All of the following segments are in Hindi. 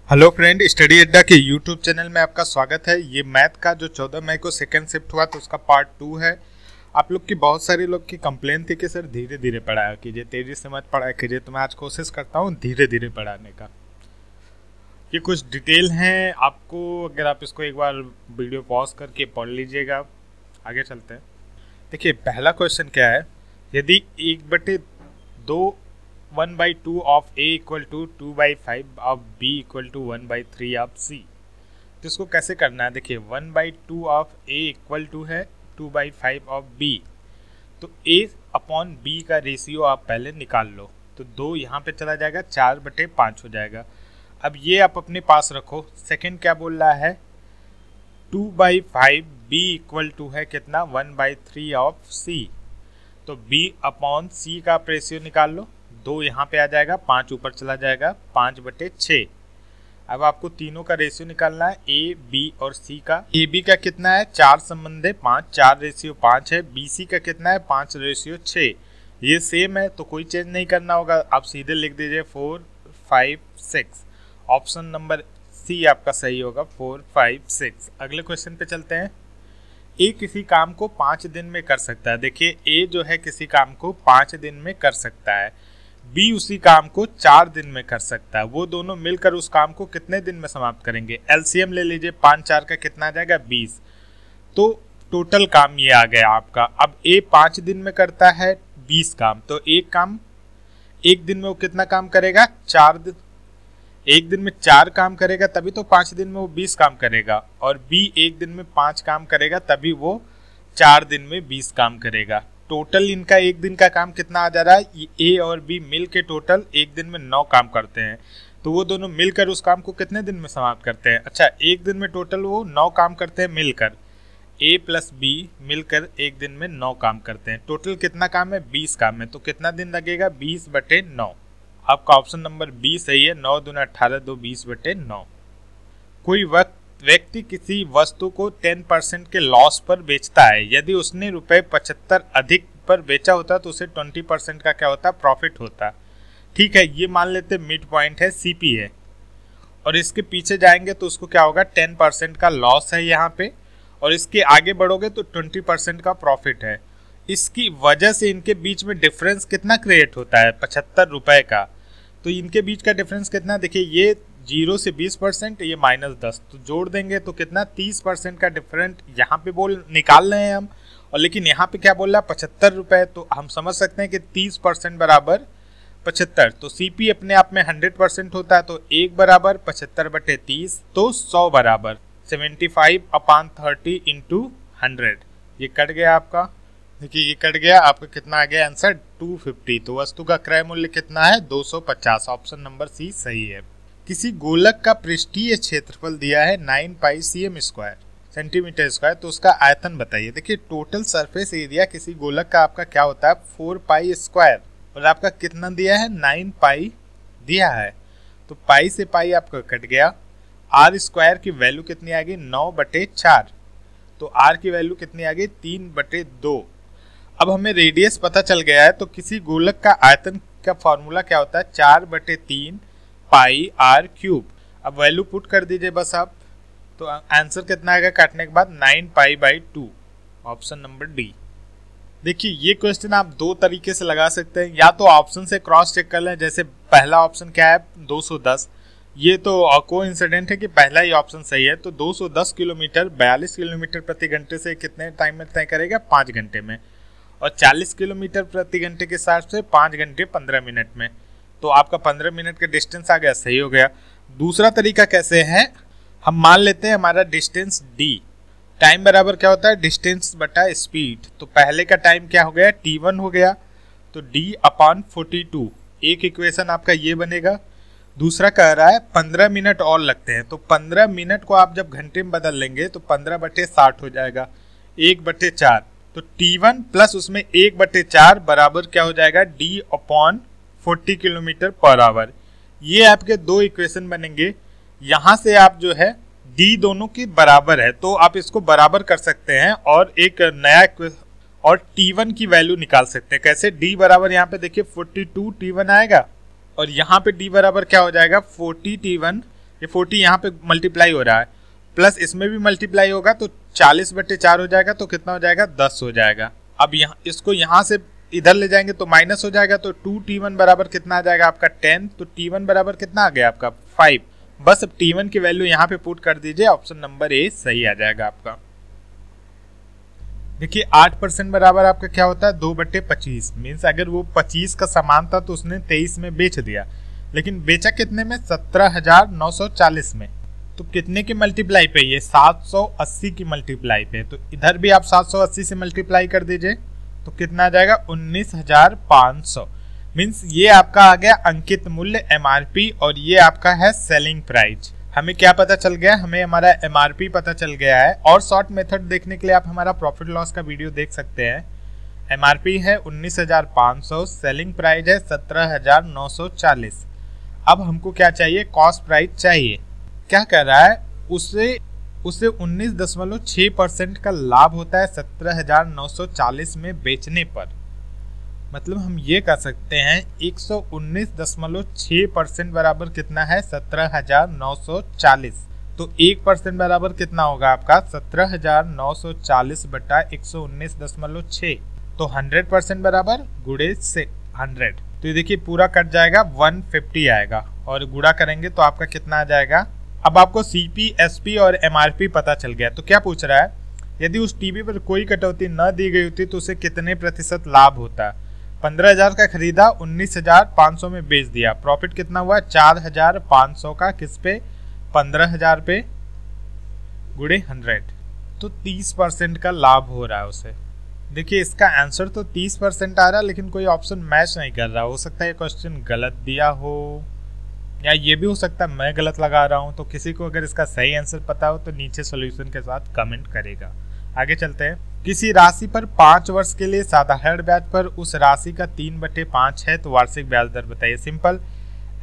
हेलो फ्रेंड, स्टडी अड्डा के यूट्यूब चैनल में आपका स्वागत है। ये मैथ का जो 14 मई को सेकंड शिफ्ट हुआ तो उसका पार्ट 2 है। आप लोग की बहुत सारे लोग की कंप्लेन थी कि सर धीरे धीरे पढ़ाया कीजिए, तेजी से मत पढ़ाया कीजिए, तो मैं आज कोशिश करता हूँ धीरे धीरे पढ़ाने का। ये कुछ डिटेल हैं, आपको अगर आप इसको एक बार वीडियो पॉज करके पढ़ लीजिएगा। आगे चलते हैं। देखिए पहला क्वेश्चन क्या है, यदि 1/2 1/2 of a equal to 2/5 of b equal to 1/3 of c, तो इसको कैसे करना है। देखिए 1/2 ऑफ a इक्वल टू है 2/5 ऑफ b, तो a अपॉन b का रेशियो आप पहले निकाल लो। तो 2 यहाँ पे चला जाएगा, 4/5 हो जाएगा। अब ये आप अपने पास रखो। सेकंड क्या बोल रहा है, 2/5 b इक्वल टू है कितना 1/3 ऑफ c, तो b अपॉन c का आप रेशियो निकाल लो। 2 यहाँ पे आ जाएगा, 5 ऊपर चला जाएगा, 5/6। अब आपको तीनों का रेशियो निकालना है, a b और c का। a b का कितना है 4 संबंध है 5, 4/5 है। b c का कितना है 5/6। ये सेम है तो कोई चेंज नहीं करना होगा, आप सीधे लिख दीजिए 4 5 6। ऑप्शन नंबर सी आपका सही होगा, 4 5 6। अगले क्वेश्चन पे चलते हैं। ए किसी काम को 5 दिन में कर सकता है। देखिए ए जो है किसी काम को 5 दिन में कर सकता है, बी उसी काम को 4 दिन में कर सकता है। वो दोनों मिलकर उस काम को कितने दिन में समाप्त करेंगे। एलसीएम ले लीजिए, 5 4 का कितना आ जाएगा 20, तो टोटल काम ये आ गया आपका। अब ए 5 दिन में करता है 20 काम, तो एक काम एक दिन में वो कितना काम करेगा 4 दिन। एक दिन में 4 काम करेगा तभी तो 5 दिन में वो 20 काम करेगा, और बी एक दिन में 5 काम करेगा तभी वो 4 दिन में 20 काम करेगा। टोटल इनका एक दिन का काम कितना आ जा रहा है, ए और बी मिल के टोटल एक दिन में 9 काम करते हैं, तो वो दोनों मिलकर उस काम को कितने दिन में समाप्त करते हैं। अच्छा, एक दिन में टोटल वो 9 काम करते हैं मिलकर, ए प्लस बी मिलकर एक दिन में 9 काम करते हैं। टोटल कितना काम है 20 काम है, तो कितना दिन लगेगा 20/9। आपका ऑप्शन नंबर बी सही है, 9 दूना 18 2 20/9। कोई व्यक्ति किसी वस्तु को 10% के लॉस पर बेचता है, यदि उसने ₹75 अधिक पर बेचा होता तो उसे 20% का क्या होता प्रॉफिट होता। ठीक है, ये मान लेते मिड पॉइंट है, सीपी है, और इसके पीछे जाएंगे तो उसको क्या होगा 10% का लॉस है यहाँ पे, और इसके आगे बढ़ोगे तो 20% का प्रॉफिट है। इसकी वजह से इनके बीच में डिफरेंस कितना क्रिएट होता है 75 रुपए का। तो इनके बीच का डिफरेंस कितना, देखिए ये 0 से 20%, ये -10, तो जोड़ देंगे तो कितना 30% का डिफरेंट यहाँ पे बोल निकाल रहे हैं हम, और लेकिन यहाँ पे क्या बोल रहा है 75 रुपए, तो हम समझ सकते हैं कि 30% बराबर 75। तो सीपी अपने आप में 100% होता है, तो 1 बराबर 75/30, तो 100 बराबर 75/30 × 100। ये कट गया आपका। देखिए ये कट गया, आपका कितना आ गया आंसर 250। तो वस्तु का क्रय मूल्य कितना है 250। ऑप्शन नंबर सी सही है। किसी गोलक का पृष्ठीय क्षेत्रफल दिया है 9π cm² सेंटीमीटर स्क्वायर, तो उसका आयतन बताइए। देखिए टोटल सरफेस एरिया किसी गोलक का आपका क्या होता है 4π², और आपका कितना दिया है 9π दिया है, तो पाई से पाई आपका कट गया। r² की वैल्यू कितनी आ गई 9/4, तो r की वैल्यू कितनी आ गई 3/2। अब हमें रेडियस पता चल गया है, तो किसी गोलक का आयतन का फॉर्मूला क्या होता है 4/3 πr³। अब वैल्यू पुट कर दीजिए बस आप, तो आंसर कितना आएगा काटने के बाद 9π/2। Option number D. देखिए ये क्वेश्चन आप 2 तरीके से लगा सकते हैं, या तो ऑप्शन से क्रॉस चेक कर लें। जैसे पहला ऑप्शन क्या है 210, ये तो कोइंसिडेंट है कि पहला ही ऑप्शन सही है, तो 210 किलोमीटर 42 किलोमीटर प्रति घंटे से कितने टाइम में तय करेगा 5 घंटे में, और 40 किलोमीटर प्रति घंटे के हिसाब से 5 घंटे 15 मिनट में, तो आपका 15 मिनट का डिस्टेंस आ गया, सही हो गया। दूसरा तरीका कैसे है, हम मान लेते हैं हमारा डिस्टेंस d, टाइम बराबर क्या होता है डिस्टेंस बटा स्पीड, तो पहले का टाइम क्या हो गया t1 हो गया, तो d/42। एक इक्वेशन आपका ये बनेगा। दूसरा कह रहा है 15 मिनट और लगते हैं, तो 15 मिनट को आप जब घंटे में बदल लेंगे तो 15/60 हो जाएगा, 1/4, तो t1 प्लस उसमें 1/4 बराबर क्या हो जाएगा d/40 km/h। ये आपके 2 इक्वेशन बनेंगे। यहाँ से आप जो है d दोनों की बराबर है, तो आप इसको बराबर कर सकते हैं और एक नया और t1 की वैल्यू निकाल सकते हैं। कैसे, d बराबर यहाँ पे देखिए 42 t1 आएगा, और यहाँ पे d बराबर क्या हो जाएगा 40 t1 ये 40 यहाँ पे मल्टीप्लाई हो रहा है, प्लस इसमें भी मल्टीप्लाई होगा तो 40/4 हो जाएगा, तो कितना हो जाएगा 10 हो जाएगा। अब यहाँ इसको यहाँ से इधर ले जाएंगे तो माइनस हो जाएगा, तो 2t1 बराबर कितना आ जाएगा आपका 10, तो t1 बराबर कितना आ गया आपका 5। बस अब t1 की वैल्यू यहाँ पे पुट कर दीजिए, ऑप्शन नंबर ए सही आ जाएगा आपका। देखिए 8% बराबर आपका क्या होता है 2/25, मीन्स अगर वो 25 का सामान था तो उसने 23 में बेच दिया, लेकिन बेचा कितने में 17,940 में, तो कितने की मल्टीप्लाई पे, ये 780 की मल्टीप्लाई पे, तो इधर भी आप 780 से मल्टीप्लाई कर दीजिए तो कितना आ जाएगा 19,500। मीन्स ये आपका आ गया अंकित मूल्य MRP और ये आपका है सेलिंग प्राइस। हमें क्या पता चल गया, हमें हमारा MRP पता चल गया है। और शॉर्ट मेथड देखने के लिए आप हमारा प्रॉफिट लॉस का वीडियो देख सकते हैं। MRP है 19,500, सेलिंग प्राइस है 17,940। अब हमको क्या चाहिए, कॉस्ट प्राइस चाहिए। क्या कर रहा है, उसे 19.6% का लाभ होता है 17,940 में बेचने पर। मतलब हम ये कह सकते हैं 119.6% बराबर कितना है 17,940, तो 1% बराबर कितना होगा आपका 17,940 बटा 119.6, तो 100% बराबर गुणे से 100, तो ये देखिए पूरा कट जाएगा 150 आएगा, और गुणा करेंगे तो आपका कितना आ जाएगा। अब आपको CP, SP और MRP पता चल गया, तो क्या पूछ रहा है, यदि उस टीवी पर कोई कटौती न दी गई होती तो उसे कितने प्रतिशत लाभ होता। 15,000 का खरीदा, 19,500 में बेच दिया, प्रॉफिट कितना हुआ 4,500 का, किस पे 15,000 पे, गुणे 100, तो 30% का लाभ हो रहा है उसे। देखिए इसका आंसर तो 30% आ रहा है, लेकिन कोई ऑप्शन मैच नहीं कर रहा। हो सकता है ये क्वेश्चन गलत दिया हो, या ये भी हो सकता है मैं गलत लगा रहा हूँ। तो किसी को अगर इसका सही आंसर पता हो तो नीचे सॉल्यूशन के साथ कमेंट करेगा। आगे चलते हैं। किसी राशि पर 5 वर्ष के लिए साधारण ब्याज पर उस राशि का 3/5 है, तो वार्षिक ब्याज दर बताइए। सिंपल,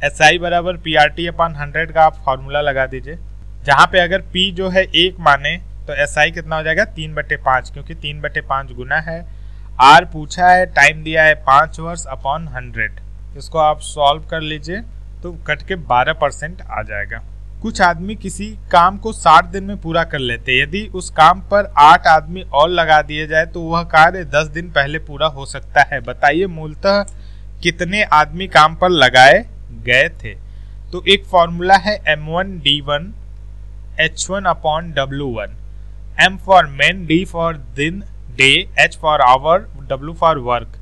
SI बराबर PRT/100 का आप फॉर्मूला लगा दीजिए, जहाँ पे अगर P जो है 1 माने तो SI कितना हो जाएगा 3/5, क्योंकि 3/5 गुना है। R पूछा है, टाइम दिया है 5 वर्ष अपॉन 100, इसको आप सॉल्व कर लीजिए तो कट के 12% आ जाएगा। कुछ आदमी किसी काम को 60 दिन में पूरा कर लेते हैं। यदि उस काम पर 8 आदमी और लगा दिए जाए तो वह कार्य 10 दिन पहले पूरा हो सकता है। बताइए मूलतः कितने आदमी काम पर लगाए गए थे। तो एक फॉर्मूला है M1D1 H1 upon W1, M for man, D for दिन day, H for hour, W for work,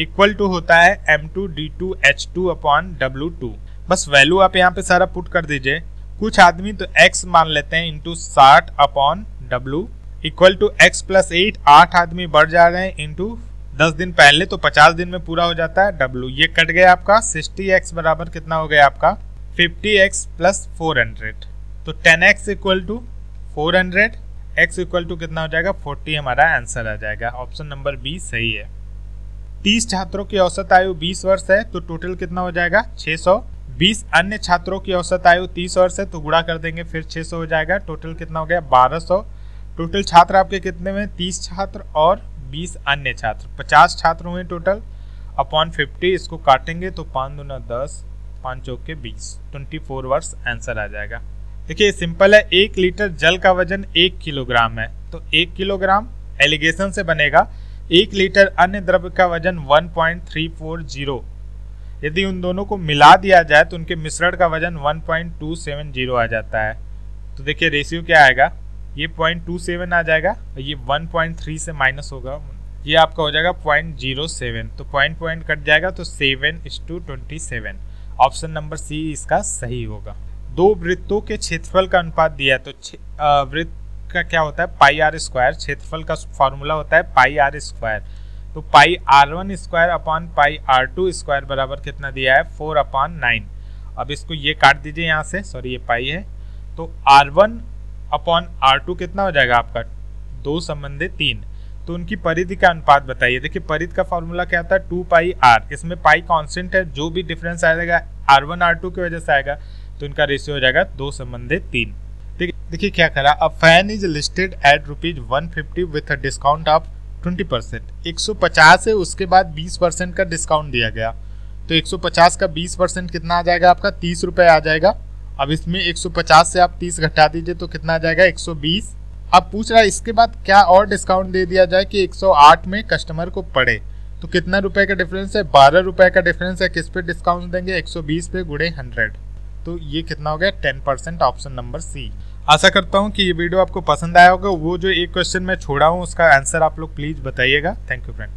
equal to होता है M2D2 H2 अपॉन W2। बस वैल्यू आप यहाँ पे सारा पुट कर दीजिए। कुछ आदमी तो x मान लेते हैं into 60 upon W equal to x + 8, 8 आदमी बढ़ जा रहे हैं इंटू 10 दिन पहले, तो 50 दिन में पूरा हो जाता है W। ये कट गया आपका 60x बराबर कितना हो गया आपका 50x + 400, तो 10x equal to 400, x equal to कितना हो जाएगा 40, हमारा आंसर आ जाएगा। ऑप्शन नंबर बी सही है। 30 छात्रों की औसत आयु 20 वर्ष है, तो टोटल कितना हो जाएगा 600। 20 अन्य छात्रों की औसत आयु 30 वर्ष है, तो गुणा कर देंगे फिर 600 हो जाएगा, टोटल कितना हो गया 1200। टोटल छात्र आपके कितने में 30 छात्र और 20 अन्य छात्र, 50 छात्र हुए टोटल, अपॉन 50, इसको काटेंगे तो 5 दूना 10, 5 चौके 20, 24 वर्ष आंसर आ जाएगा। देखिए सिंपल है, 1 लीटर जल का वजन 1 किलोग्राम है, तो 1 किलोग्राम एलिगेशन से बनेगा। 1 लीटर अन्य द्रव्य का वजन 1.340, यदि उन दोनों को मिला दिया जाए तो उनके मिश्रण का वजन 1.270 आ जाता है। तो देखिए रेशियो क्या आएगा, ये 0.27 आ जाएगा, ये 1.3 से माइनस होगा, ये आपका हो जाएगा 0.07, तो पॉइंट कट जाएगा, तो 7:27। ऑप्शन नंबर सी इसका सही होगा। 2 वृत्तों के क्षेत्रफल का अनुपात दिया है, तो वृत्त का क्या होता है πr², क्षेत्रफल का फॉर्मूला होता है πr², तो πr1² अपॉन πr2² बराबर कितना दिया है 4/9। अब इसको ये काट दीजिए यहाँ से, सॉरी ये पाई है, तो r1 अपॉन r2 कितना हो जाएगा आपका 2 संबंधित 3, तो उनकी परिधि का अनुपात बताइए। देखिए परिधि का फॉर्मूला क्या आता है 2πr, इसमें पाई कांस्टेंट है, जो भी डिफरेंस आएगा r1 r2 की वजह से आएगा, तो इनका रेशियो हो जाएगा 2 संबंधित 3। देखिए क्या करा, a fan is listed at ₹150 with a discount of 20%। 150 है, उसके बाद 20% का डिस्काउंट दिया गया, तो 150 का 20% कितना आ जाएगा आपका 30 रुपये आ जाएगा, अब इसमें 150 से आप 30 घटा दीजिए तो कितना आ जाएगा 120। अब पूछ रहा है इसके बाद क्या और डिस्काउंट दे दिया जाए कि 108 में कस्टमर को पड़े, तो कितना रुपए का डिफरेंस है, 12 रुपए का डिफरेंस है। किस पे डिस्काउंट देंगे, 120 पे गुणे 100, तो ये कितना हो गया 10%, ऑप्शन नंबर सी। आशा करता हूँ कि ये वीडियो आपको पसंद आया होगा। वो जो एक क्वेश्चन मैं छोड़ा हूँ उसका आंसर आप लोग प्लीज बताइएगा। Thank you friend.